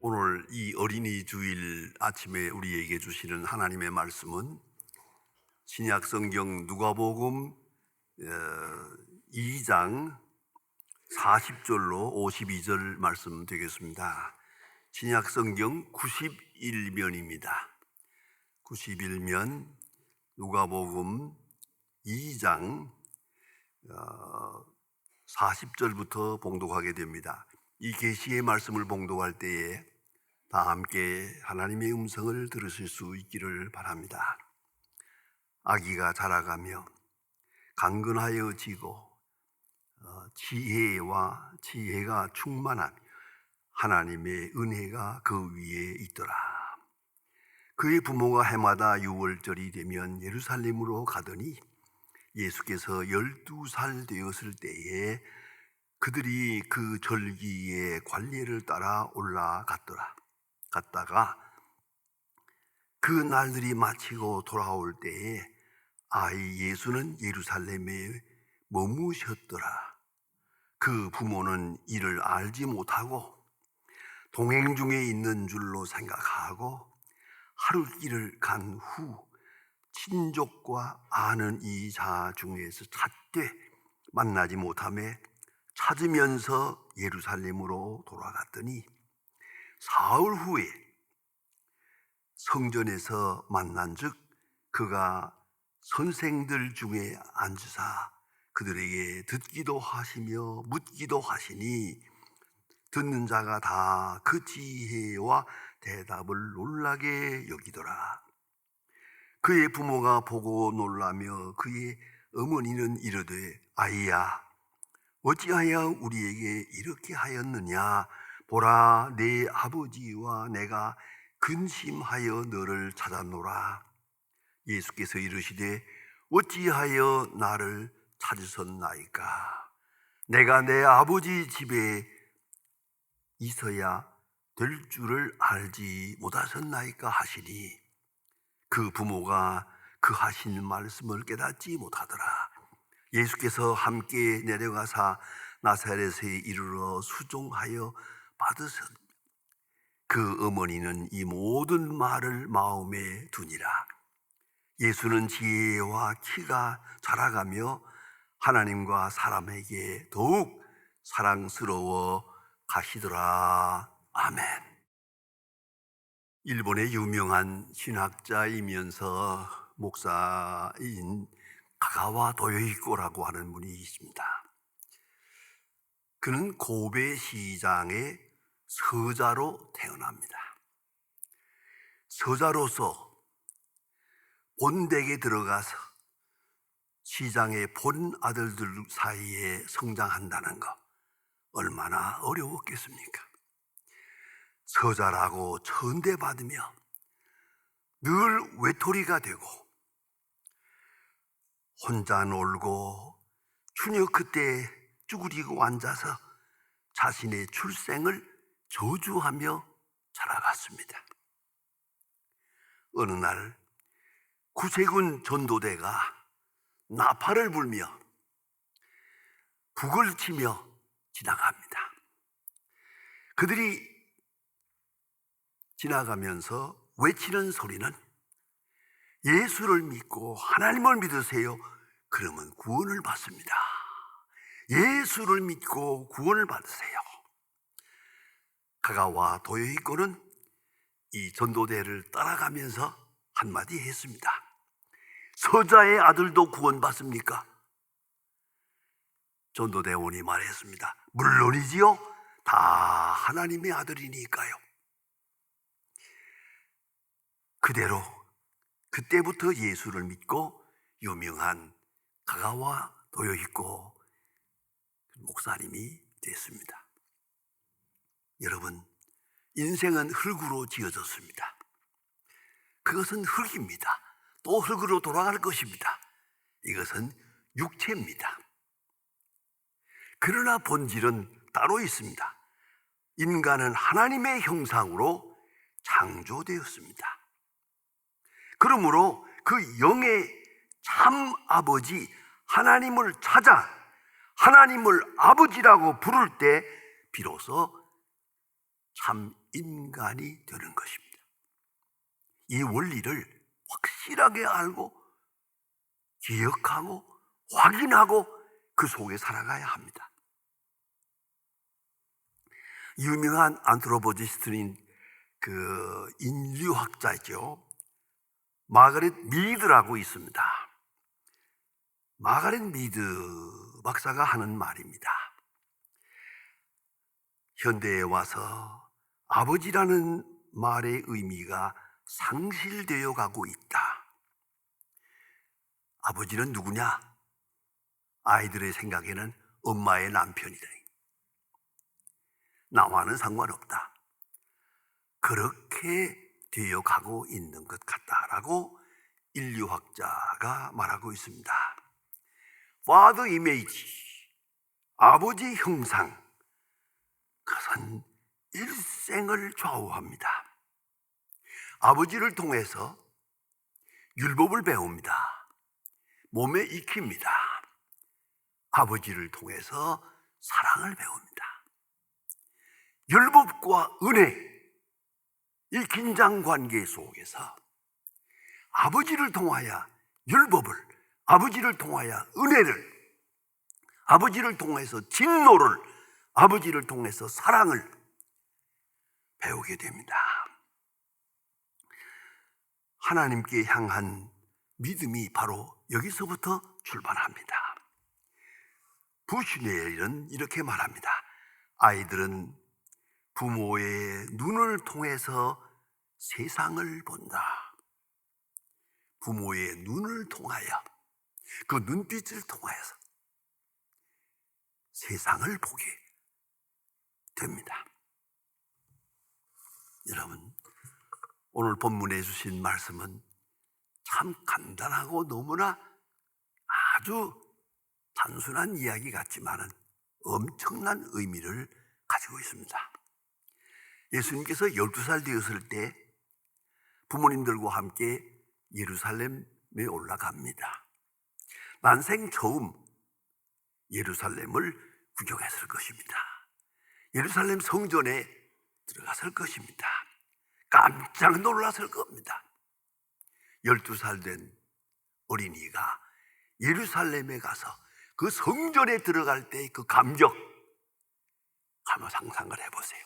오늘 이 어린이 주일 아침에 우리에게 주시는 하나님의 말씀은 신약 성경 누가복음 2장 40절로 52절 말씀 되겠습니다. 신약 성경 91면입니다. 91면 누가복음 2장 40절부터 봉독하게 됩니다. 이 계시의 말씀을 봉독할 때에 다 함께 하나님의 음성을 들으실 수 있기를 바랍니다. 아기가 자라가며 강건하여 지고 지혜가 충만한 하나님의 은혜가 그 위에 있더라. 그의 부모가 해마다 유월절이 되면 예루살렘으로 가더니 예수께서 12살 되었을 때에 그들이 그 절기의 관례를 따라 갔다가 그 날들이 마치고 돌아올 때에 아이 예수는 예루살렘에 머무셨더라. 그 부모는 이를 알지 못하고 동행 중에 있는 줄로 생각하고 하루 길을 간 후 친족과 아는 이 자 중에서 찾되 만나지 못하매 찾으면서 예루살렘으로 돌아갔더니 사흘 후에 성전에서 만난즉 그가 선생들 중에 앉으사 그들에게 듣기도 하시며 묻기도 하시니 듣는 자가 다 그 지혜와 대답을 놀라게 여기더라. 그의 부모가 보고 놀라며 그의 어머니는 이르되 아이야 어찌하여 우리에게 이렇게 하였느냐? 보라 내 아버지와 내가 근심하여 너를 찾았노라. 예수께서 이르시되 어찌하여 나를 찾으셨나이까? 내가 내 아버지 집에 있어야 될 줄을 알지 못하셨나이까 하시니 그 부모가 그 하신 말씀을 깨닫지 못하더라. 예수께서 함께 내려가사 나사렛에 이르러 수종하여 받으셨. 그 어머니는 이 모든 말을 마음에 두니라. 예수는 지혜와 키가 자라가며 하나님과 사람에게 더욱 사랑스러워 가시더라. 아멘. 일본의 유명한 신학자이면서 목사인 가가와 도요히코라고 하는 분이 있습니다. 그는 고베 시장의 서자로 태어납니다. 서자로서 본댁에 들어가서 시장의 본 아들들 사이에 성장한다는 것 얼마나 어려웠겠습니까? 서자라고 천대받으며 늘 외톨이가 되고 혼자 놀고 추녀 그때 쭈그리고 앉아서 자신의 출생을 저주하며 자라갔습니다. 어느 날 구세군 전도대가 나팔을 불며 북을 치며 지나갑니다. 그들이 지나가면서 외치는 소리는 예수를 믿고 하나님을 믿으세요. 그러면 구원을 받습니다. 예수를 믿고 구원을 받으세요. 가가와 도요히코는 이 전도대를 따라가면서 한마디 했습니다. 서자의 아들도 구원받습니까? 전도대원이 말했습니다. 물론이지요. 다 하나님의 아들이니까요. 그대로 그때부터 예수를 믿고 유명한 가가와 도요히코 목사님이 됐습니다. 여러분, 인생은 흙으로 지어졌습니다. 그것은 흙입니다. 또 흙으로 돌아갈 것입니다. 이것은 육체입니다. 그러나 본질은 따로 있습니다. 인간은 하나님의 형상으로 창조되었습니다. 그러므로 그 영의 참 아버지 하나님을 찾아 하나님을 아버지라고 부를 때 비로소 참 인간이 되는 것입니다. 이 원리를 확실하게 알고 기억하고 확인하고 그 속에 살아가야 합니다. 유명한 안트로포지스트인 그 인류학자죠. 마가렛 미드라고 있습니다. 마가렛 미드 박사가 하는 말입니다. 현대에 와서 아버지라는 말의 의미가 상실되어 가고 있다. 아버지는 누구냐? 아이들의 생각에는 엄마의 남편이다. 나와는 상관없다. 그렇게 되어 가고 있는 것 같다라고 인류학자가 말하고 있습니다. Father image, 아버지 형상, 그것은 일생을 좌우합니다. 아버지를 통해서 율법을 배웁니다. 몸에 익힙니다. 아버지를 통해서 사랑을 배웁니다. 율법과 은혜, 이 긴장 관계 속에서 아버지를 통하여 율법을, 아버지를 통하여 은혜를, 아버지를 통해서 진노를, 아버지를 통해서 사랑을 배우게 됩니다. 하나님께 향한 믿음이 바로 여기서부터 출발합니다. 부슈넬은 이렇게 말합니다. 아이들은 부모의 눈을 통해서 세상을 본다. 부모의 눈을 통하여, 그 눈빛을 통하여서 세상을 보게 됩니다. 여러분, 오늘 본문에 주신 말씀은 참 간단하고 너무나 아주 단순한 이야기 같지만은 엄청난 의미를 가지고 있습니다. 예수님께서 12살 되었을 때 부모님들과 함께 예루살렘에 올라갑니다. 난생 처음 예루살렘을 구경했을 것입니다. 예루살렘 성전에 들어갔을 것입니다. 깜짝 놀랐을 겁니다. 12살 된 어린이가 예루살렘에 가서 그 성전에 들어갈 때의 그 감격, 한번 상상을 해보세요.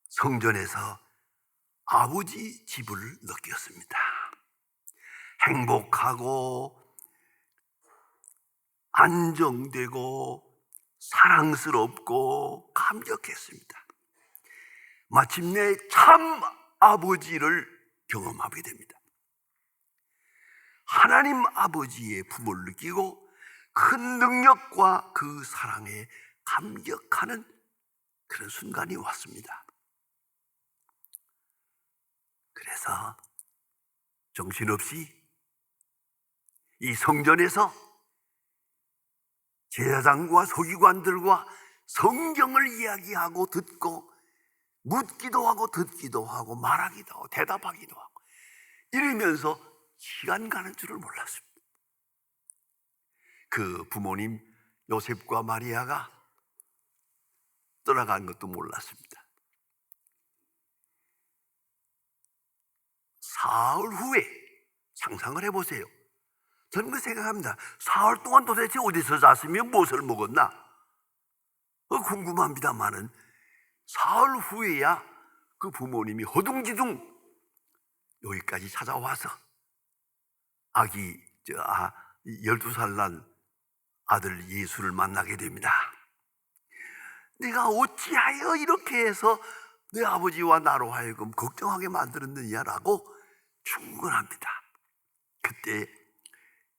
성전에서 아버지 집을 느꼈습니다. 행복하고 안정되고 사랑스럽고 감격했습니다. 마침내 참 아버지를 경험하게 됩니다. 하나님 아버지의 품을 느끼고 큰 능력과 그 사랑에 감격하는 그런 순간이 왔습니다. 그래서 정신없이 이 성전에서 제사장과 서기관들과 성경을 이야기하고 듣고 묻기도 하고 듣기도 하고 말하기도 하고 대답하기도 하고 이러면서 시간 가는 줄을 몰랐습니다. 그 부모님 요셉과 마리아가 떠나간 것도 몰랐습니다. 사흘 후에 상상을 해보세요. 저는 그 생각합니다. 사흘 동안 도대체 어디서 잤으며 무엇을 먹었나? 궁금합니다만은 사흘 후에야 그 부모님이 허둥지둥 여기까지 찾아와서 아기 12살 난 아들 예수를 만나게 됩니다. 내가 어찌하여 이렇게 해서 내 아버지와 나로 하여금 걱정하게 만들었느냐라고 충곤합니다. 그때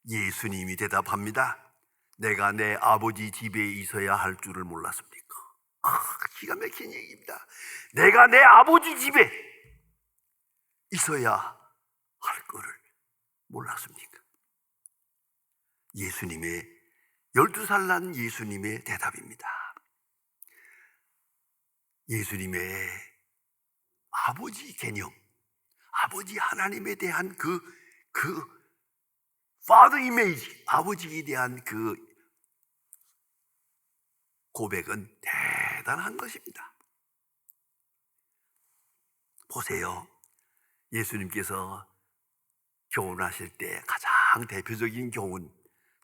예수님이 대답합니다. 내가 내 아버지 집에 있어야 할 줄을 몰랐습니까? 기가 막힌 얘기입니다. 내가 내 아버지 집에 있어야 할 거를 몰랐습니까? 예수님의 12살 난 예수님의 대답입니다. 예수님의 아버지 개념, 아버지 하나님에 대한 그 Father image, 아버지에 대한 그 고백은 대단한 것입니다. 보세요. 예수님께서 교훈하실 때 가장 대표적인 교훈,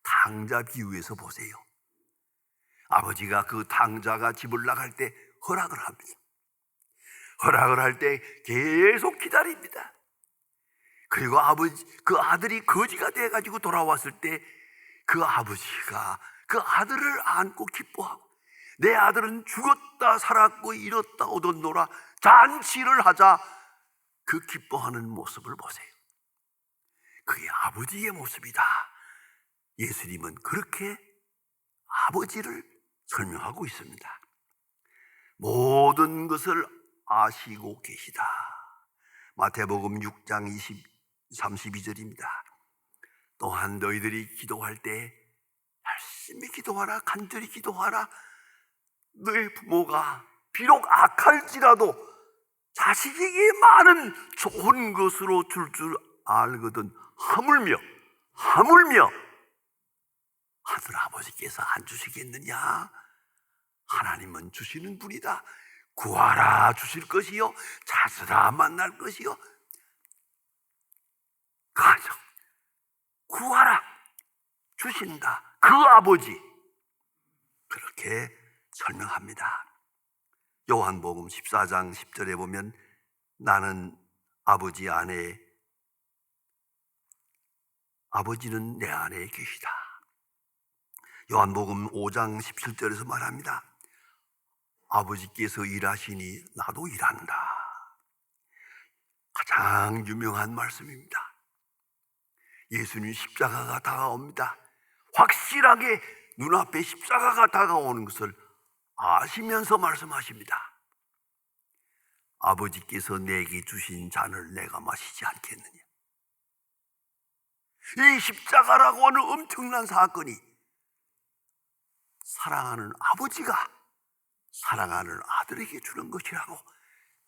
탕자 비유에서 보세요. 아버지가 그 탕자가 집을 나갈 때 허락을 합니다. 허락을 할 때 계속 기다립니다. 그리고 그 아들이 거지가 돼가지고 돌아왔을 때 그 아버지가 그 아들을 안고 기뻐하고, 내 아들은 죽었다 살았고 잃었다 얻었노라 잔치를 하자, 그 기뻐하는 모습을 보세요. 그게 아버지의 모습이다. 예수님은 그렇게 아버지를 설명하고 있습니다. 모든 것을 아시고 계시다. 마태복음 6장 32절입니다. 또한 너희들이 기도할 때 열심히 기도하라, 간절히 기도하라. 너희 부모가 비록 악할지라도 자식에게 많은 좋은 것으로 줄 알거든 하물며 아들 아버지께서 안 주시겠느냐? 하나님은 주시는 분이다. 구하라 주실 것이요, 찾으라 만날 것이요. 가정 구하라 주신다. 그 아버지, 그렇게 설명합니다. 요한복음 14장 10절에 보면 나는 아버지 안에, 아버지는 내 안에 계시다. 요한복음 5장 17절에서 말합니다. 아버지께서 일하시니 나도 일한다. 가장 유명한 말씀입니다. 예수님 십자가가 다가옵니다. 확실하게 눈앞에 십자가가 다가오는 것을 아시면서 말씀하십니다. 아버지께서 내게 주신 잔을 내가 마시지 않겠느냐? 이 십자가라고 하는 엄청난 사건이 사랑하는 아버지가 사랑하는 아들에게 주는 것이라고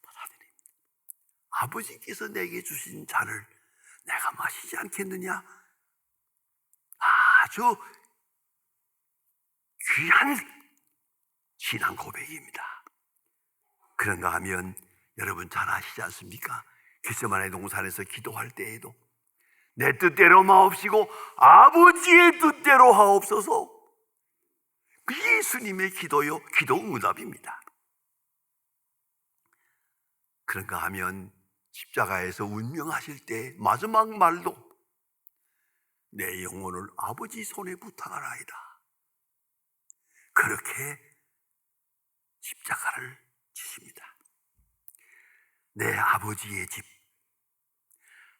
받아들입니다. 아버지께서 내게 주신 잔을 내가 마시지 않겠느냐? 아주 귀한 신앙 고백입니다. 그런가 하면 여러분 잘 아시지 않습니까? 겟세마네 동산에서 기도할 때에도 내 뜻대로 마옵시고 아버지의 뜻대로 하옵소서. 그 예수님의 기도요, 기도 응답입니다. 그런가 하면 십자가에서 운명하실 때 마지막 말도 내 영혼을 아버지 손에 부탁하라이다. 그렇게 십자가를 지십니다. 내 아버지의 집,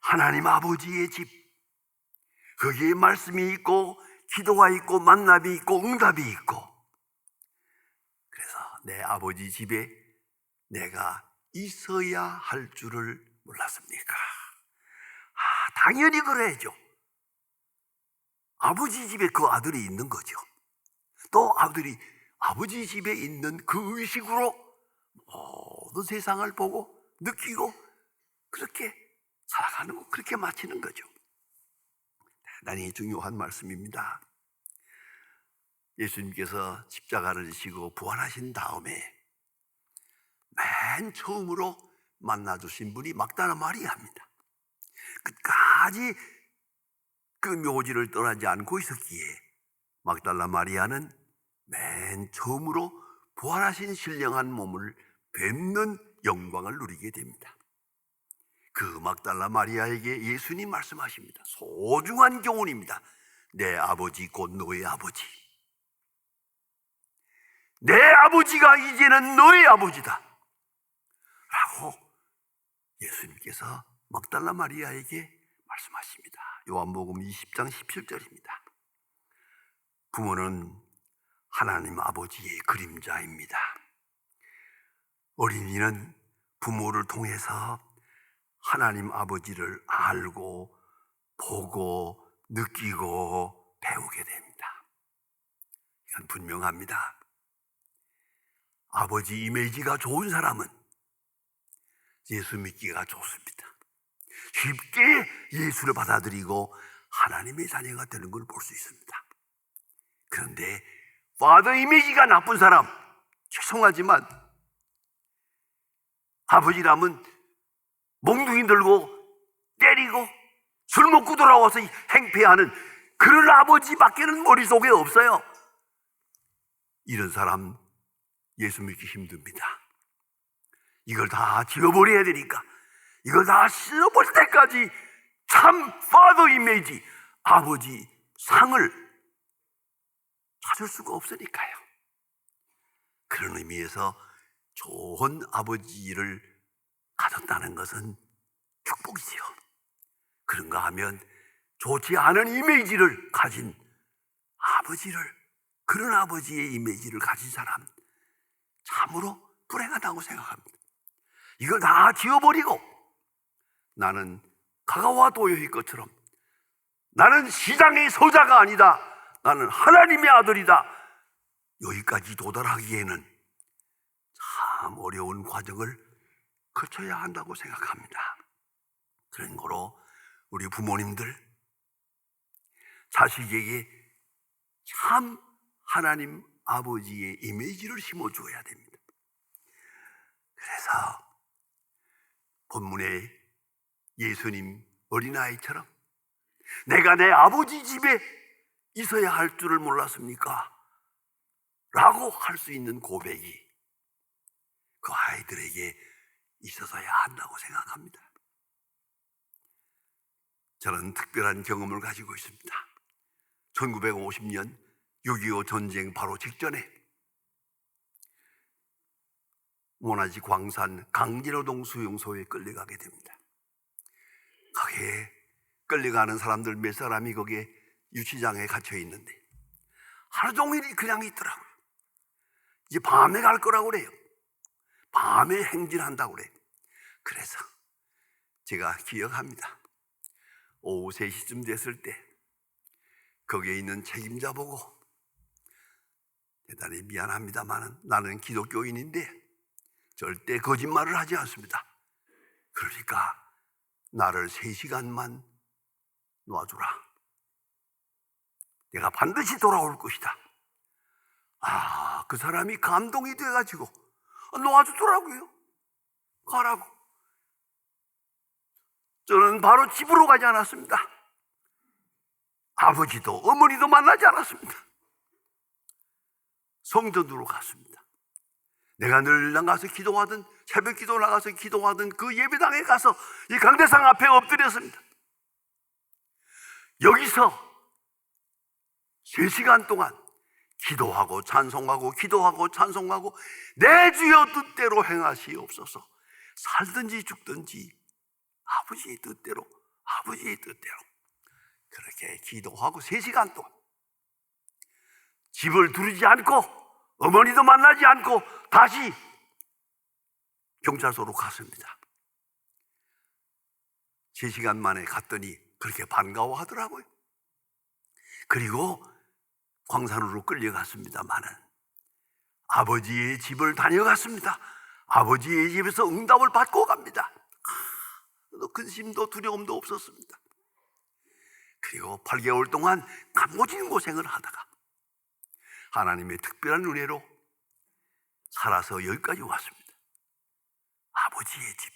하나님 아버지의 집, 거기에 말씀이 있고 기도가 있고 만남이 있고 응답이 있고, 그래서 내 아버지 집에 내가 있어야 할 줄을 몰랐습니까? 당연히 그래야죠. 아버지 집에 그 아들이 있는 거죠. 또 아들이 아버지 집에 있는 그 의식으로 모든 세상을 보고 느끼고 그렇게 살아가는 거, 그렇게 마치는 거죠. 대단히 중요한 말씀입니다. 예수님께서 십자가를 지시고 부활하신 다음에 맨 처음으로 만나주신 분이 막달라 마리아입니다. 끝까지 그 묘지를 떠나지 않고 있었기에 막달라 마리아는 맨 처음으로 부활하신 신령한 몸을 뵙는 영광을 누리게 됩니다. 그 막달라 마리아에게 예수님 말씀하십니다. 소중한 교훈입니다. 내 아버지 곧 너의 아버지. 내 아버지가 이제는 너의 아버지다 라고 예수님께서 막달라 마리아에게 말씀하십니다. 요한복음 20장 17절입니다. 부모는 하나님 아버지의 그림자입니다. 어린이는 부모를 통해서 하나님 아버지를 알고 보고 느끼고 배우게 됩니다. 이건 분명합니다. 아버지 이미지가 좋은 사람은 예수 믿기가 좋습니다. 쉽게 예수를 받아들이고 하나님의 자녀가 되는 걸 볼 수 있습니다. 그런데 파더 이미지가 나쁜 사람, 죄송하지만 아버지라면 몽둥이 들고 때리고 술 먹고 돌아와서 행패하는 그런 아버지밖에는 머릿속에 없어요. 이런 사람 예수 믿기 힘듭니다. 이걸 다 지워버려야 되니까, 이걸 다 씻어버릴 때까지 참 파더 이미지, 아버지 상을 찾을 수가 없으니까요. 그런 의미에서 좋은 아버지를 가졌다는 것은 축복이지요. 그런가 하면 좋지 않은 이미지를 가진 아버지를, 그런 아버지의 이미지를 가진 사람, 참으로 불행하다고 생각합니다. 이걸 다 지워버리고 나는 가가와 도요의 것처럼 나는 시장의 소자가 아니다, 나는 하나님의 아들이다, 여기까지 도달하기에는 참 어려운 과정을 거쳐야 한다고 생각합니다. 그런 거로 우리 부모님들 자식에게 참 하나님 아버지의 이미지를 심어주어야 됩니다. 그래서 본문에 예수님 어린아이처럼 내가 내 아버지 집에 있어야 할 줄을 몰랐습니까? 라고 할 수 있는 고백이 그 아이들에게 있어서야 한다고 생각합니다. 저는 특별한 경험을 가지고 있습니다. 1950년 6.25 전쟁 바로 직전에 모나지 광산 강진호동 수용소에 끌려가게 됩니다. 거기에 끌려가는 사람들 몇 사람이 거기에 유치장에 갇혀 있는데 하루 종일이 그냥 있더라고요. 이제 밤에 갈 거라고 그래요. 밤에 행진한다고 그래요. 그래서 제가 기억합니다. 오후 3시쯤 됐을 때 거기에 있는 책임자 보고 대단히 미안합니다만 나는 기독교인인데 절대 거짓말을 하지 않습니다. 그러니까 나를 3시간만 놔주라. 내가 반드시 돌아올 것이다. 그 사람이 감동이 돼가지고 놓아주더라고요. 가라고. 저는 바로 집으로 가지 않았습니다. 아버지도 어머니도 만나지 않았습니다. 성전으로 갔습니다. 내가 늘 나가서 기도하던, 새벽 기도 나가서 기도하던 그 예배당에 가서 이 강대상 앞에 엎드렸습니다. 여기서 3시간 동안 기도하고 찬송하고 기도하고 찬송하고 내 주여 뜻대로 행하시옵소서. 살든지 죽든지 아버지의 뜻대로, 아버지의 뜻대로 그렇게 기도하고 3시간 동안 집을 두르지 않고 어머니도 만나지 않고 다시 경찰서로 갔습니다. 3시간 만에 갔더니 그렇게 반가워하더라고요. 그리고 광산으로 끌려갔습니다마는 아버지의 집을 다녀갔습니다. 아버지의 집에서 응답을 받고 갑니다. 근심도 두려움도 없었습니다. 그리고 8개월 동안 감고진 고생을 하다가 하나님의 특별한 은혜로 살아서 여기까지 왔습니다. 아버지의 집.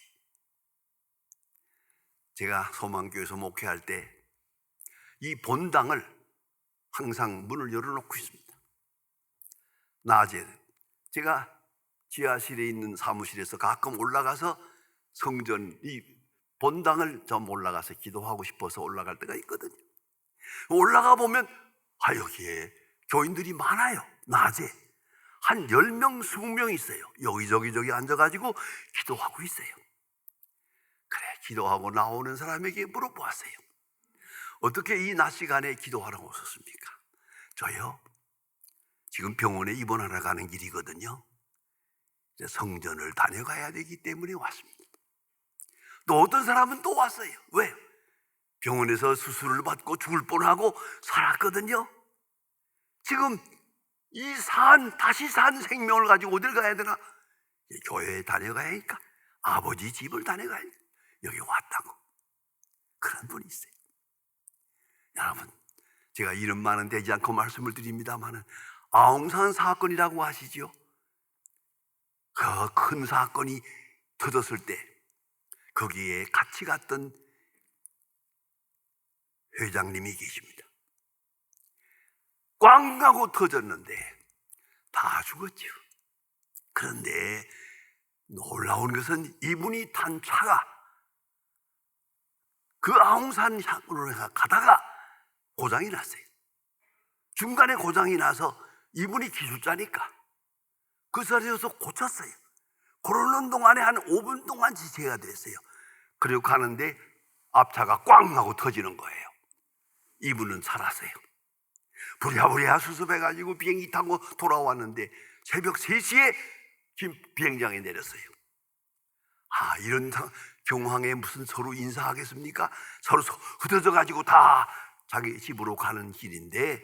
제가 소망교회에서 목회할 때 이 본당을 항상 문을 열어놓고 있습니다. 낮에 제가 지하실에 있는 사무실에서 가끔 올라가서 성전 이 본당을 좀 올라가서 기도하고 싶어서 올라갈 때가 있거든요. 올라가 보면 여기에 교인들이 많아요. 낮에 한 10명, 20명 있어요. 여기저기 앉아가지고 기도하고 있어요. 그래, 기도하고 나오는 사람에게 물어보았어요. 어떻게 이 낮 시간에 기도하러 오셨습니까? 저요, 지금 병원에 입원하러 가는 길이거든요. 이제 성전을 다녀가야 되기 때문에 왔습니다. 또 어떤 사람은 또 왔어요. 왜? 병원에서 수술을 받고 죽을 뻔하고 살았거든요. 지금 다시 산 생명을 가지고 어딜 가야 되나? 교회에 다녀가야 하니까 아버지 집을 다녀가야 하니까 여기 왔다고. 그런 분이 있어요. 여러분, 제가 이름 많은 되지 않고 말씀을 드립니다마는 아웅산 사건이라고 아시죠? 그 큰 사건이 터졌을 때 거기에 같이 갔던 회장님이 계십니다. 꽝 하고 터졌는데 다 죽었죠. 그런데 놀라운 것은 이분이 탄 차가 그 아웅산으로 가다가 고장이 났어요. 중간에 고장이 나서 이분이 기술자니까 그 자리에서 고쳤어요. 그러는 동안에 한 5분 동안 지체가 됐어요. 그리고 가는데 앞차가 꽝 하고 터지는 거예요. 이분은 살았어요. 부랴부랴 수습해가지고 비행기 타고 돌아왔는데 새벽 3시에 비행장에 내렸어요. 이런 경황에 무슨 서로 인사하겠습니까? 서로 흩어져가지고 다 자기 집으로 가는 길인데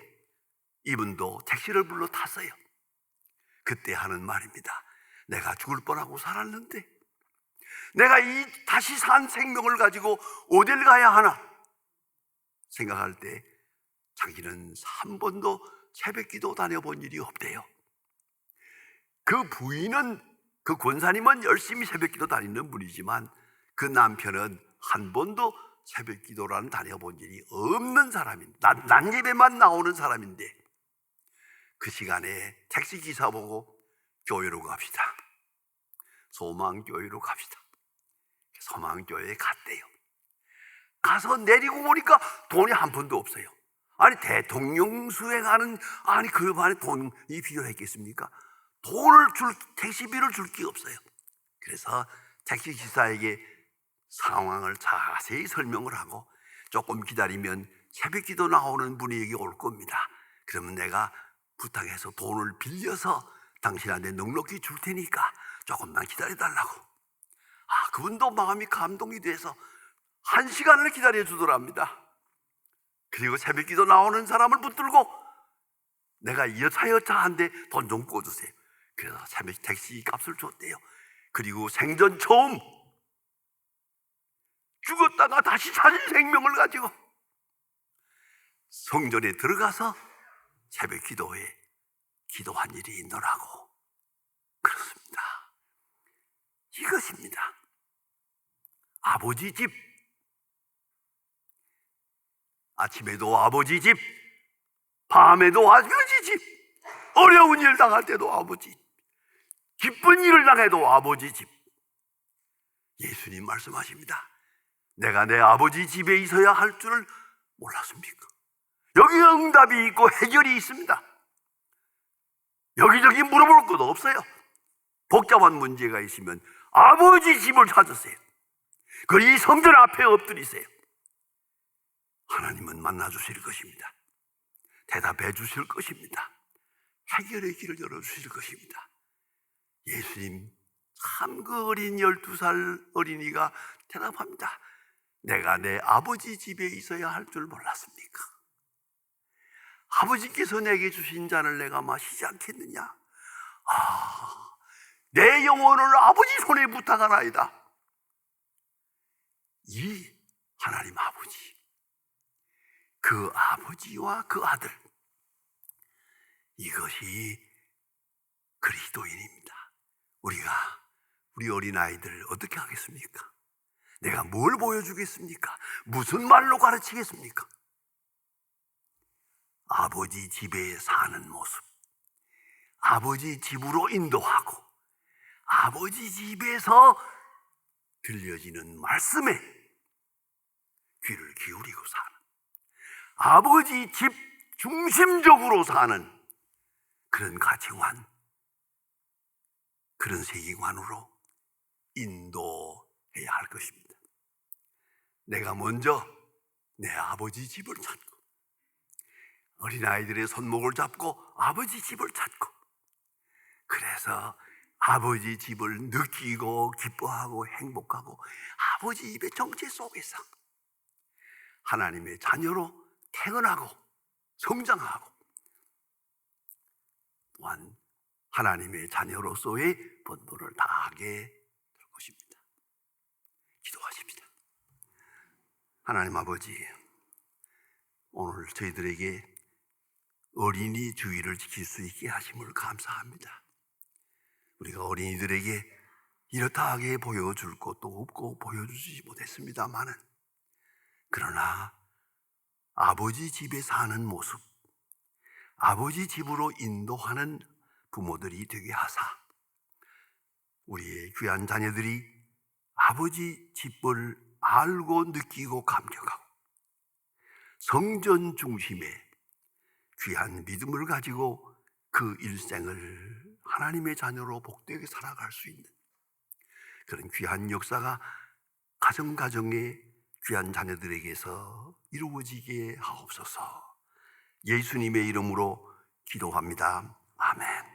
이분도 택시를 불러 탔어요. 그때 하는 말입니다. 내가 죽을 뻔하고 살았는데 내가 이 다시 산 생명을 가지고 어딜 가야 하나 생각할 때 자기는 한 번도 새벽기도 다녀본 일이 없대요. 그 부인은, 그 권사님은 열심히 새벽기도 다니는 분이지만 그 남편은 한 번도 새벽기도라는 다녀본 일이 없는 사람입니다. 낮 예배만 나오는 사람인데 그 시간에 택시기사 보고 교회로 갑시다. 소망교회로 갑시다. 소망교회에 갔대요. 가서 내리고 보니까 돈이 한 푼도 없어요. 아니 대통령 수행하는 그 반에 돈이 필요했겠습니까? 택시비를 줄 게 없어요. 그래서 택시기사에게 상황을 자세히 설명을 하고 조금 기다리면 새벽기도 나오는 분이 여기 올 겁니다. 그러면 내가 부탁해서 돈을 빌려서 당신한테 넉넉히 줄 테니까 조금만 기다려달라고. 그분도 마음이 감동이 돼서 1시간을 기다려주더랍니다. 그리고 새벽기도 나오는 사람을 붙들고 내가 여차여차한데 돈 좀 꿔주세요. 그래서 새벽 택시 값을 줬대요. 그리고 생전 처음 죽었다가 다시 찾은 생명을 가지고 성전에 들어가서 새벽 기도에 기도한 일이 있노라고. 그렇습니다. 이것입니다. 아버지 집, 아침에도 아버지 집, 밤에도 아버지 집, 어려운 일 당할 때도 아버지, 기쁜 일을 당해도 아버지 집. 예수님 말씀하십니다. 내가 내 아버지 집에 있어야 할 줄을 몰랐습니까? 여기 응답이 있고 해결이 있습니다. 여기저기 물어볼 것도 없어요. 복잡한 문제가 있으면 아버지 집을 찾으세요. 그리고 이 성전 앞에 엎드리세요. 하나님은 만나주실 것입니다. 대답해 주실 것입니다. 해결의 길을 열어주실 것입니다. 예수님 참 그 어린 12살 어린이가 대답합니다. 내가 내 아버지 집에 있어야 할 줄 몰랐습니까? 아버지께서 내게 주신 잔을 내가 마시지 않겠느냐? 내 영혼을 아버지 손에 부탁하나이다. 이 하나님 아버지, 그 아버지와 그 아들, 이것이 그리스도인입니다. 우리 어린아이들 어떻게 하겠습니까? 내가 뭘 보여주겠습니까? 무슨 말로 가르치겠습니까? 아버지 집에 사는 모습, 아버지 집으로 인도하고 아버지 집에서 들려지는 말씀에 귀를 기울이고 사는, 아버지 집 중심적으로 사는 그런 가치관, 그런 세계관으로 인도해야 할 것입니다. 내가 먼저 내 아버지 집을 찾고 어린아이들의 손목을 잡고 아버지 집을 찾고, 그래서 아버지 집을 느끼고 기뻐하고 행복하고 아버지 집의 정체 속에서 하나님의 자녀로 태어나고 성장하고 또한 하나님의 자녀로서의 본분을 다하게 될 것입니다. 기도하십니다. 하나님 아버지, 오늘 저희들에게 어린이 주의를 지킬 수 있게 하심을 감사합니다. 우리가 어린이들에게 이렇다하게 보여줄 것도 없고 보여주지 못했습니다마는, 그러나 아버지 집에 사는 모습, 아버지 집으로 인도하는 부모들이 되게 하사 우리의 귀한 자녀들이 아버지 집을 알고 느끼고 감격하고 성전 중심의 귀한 믿음을 가지고 그 일생을 하나님의 자녀로 복되게 살아갈 수 있는 그런 귀한 역사가 가정가정의 귀한 자녀들에게서 이루어지게 하옵소서. 예수님의 이름으로 기도합니다. 아멘.